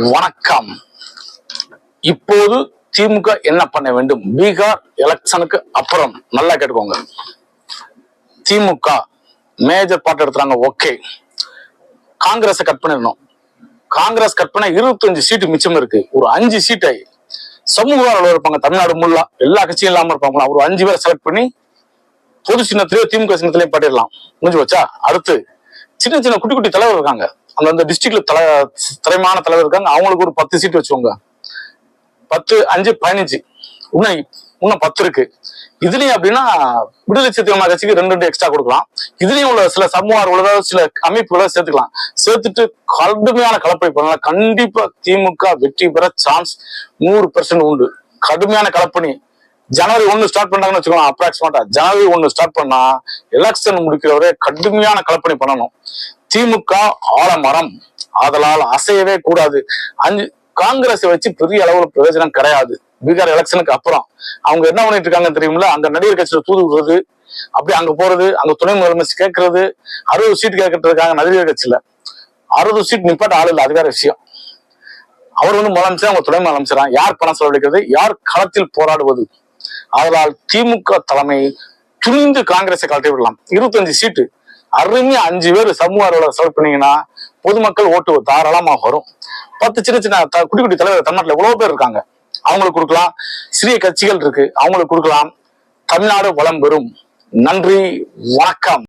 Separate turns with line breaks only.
வணக்கம். இப்போது திமுக என்ன பண்ண வேண்டும்? பீகார் எலெக்ஷனுக்கு அப்புறம் நல்லா கேட்டுக்கோங்க. திமுக மேஜர் பார்ட் எடுத்துறாங்க. ஓகே, காங்கிரஸை கட் பண்ணிடணும். காங்கிரஸ் கட் பண்ண 25 சீட்டு மிச்சம் இருக்கு. ஒரு 5 சீட்டை சமூக ஆர்வலர் இருப்பாங்க, தமிழ்நாடு முல்லா எல்லா கட்சியும் இல்லாம இருப்பாங்களா, ஒரு 5 பேரை செலக்ட் பண்ணி பொது சின்னத்திலேயோ திமுக சின்னத்திலேயே பாட்டிடலாம். முடிஞ்சு வச்சா அடுத்து சின்ன சின்ன குட்டி குட்டி தலைவர் இருக்காங்க, அந்த டிஸ்ட்ரிக்ட்ல தலைமையான தலைவர் இருக்காங்க, அவங்களுக்கு ஒரு 10 சீட் வச்சுக்கோங்க. 10, 5, 15, இன்னும் 10 இருக்கு. இதுலயும் அப்படின்னா விடுதலை சிறுத்தைகள் கட்சிக்கு 2 எக்ஸ்ட்ரா கொடுக்கலாம். இதுலயும் உள்ள சில சமூக ஆர்வலர்கள் சில அமைப்புகளை சேர்த்துக்கலாம். சேர்த்துட்டு கடுமையான கலப்பை பண்ணலாம். கண்டிப்பா திமுக வெற்றி பெற சான்ஸ் 100% உண்டு. கடுமையான கலப்பணி ஜனவரி 1 ஸ்டார்ட் பண்ணாங்கன்னு வச்சுக்கோங்க. அப்ராக்சிமேட்டா ஜனவரி 1 ஸ்டார்ட் பண்ணா எலெக்ஷன் முடிக்கிறவரே கடுமையான கலப்பணி பண்ணணும். திமுக ஆலமரம், ஆதலால் அசையவே கூடாது. காங்கிரஸை வச்சு பெரிய அளவுல பிரயோஜனம் கிடையாது. பீகார் எலெக்ஷனுக்கு அப்புறம் அவங்க என்ன பண்ணிட்டு இருக்காங்க தெரியுமில்ல? அங்க நடிகர் கட்சியில தூது விடுறது, அப்படி அங்க போறது, அங்க துணை முதலமைச்சர் கேட்கறது, 60 சீட் கேட்கறது இருக்காங்க நடிகர் கட்சியில. 60 சீட் நிப்பாட்ட ஆள் இல்லை, அது வேற விஷயம். அவர் முதலமைச்சர், அவங்க துணை முதலமைச்சரா? யார் பணம் செலவழிக்கிறது, யார் களத்தில் போராடுவது? அதனால் திமுக தலைமை துணிந்து காங்கிரஸை கழட்டி விடலாம். 25 சீட்டு அருமையா 5 பேர் சமூக ஆர்வலர் செலக்ட் பண்ணீங்கன்னா பொதுமக்கள் ஓட்டு தாராளமாக வரும். 10 சின்ன சின்ன குட்டி குட்டி தலைவர் தமிழ்நாட்டில் எவ்வளவு பேர் இருக்காங்க, அவங்களுக்கு கொடுக்கலாம். சிறிய கட்சிகள் இருக்கு, அவங்களுக்கு கொடுக்கலாம். தமிழ்நாடு வளம் பெறும். நன்றி, வணக்கம்.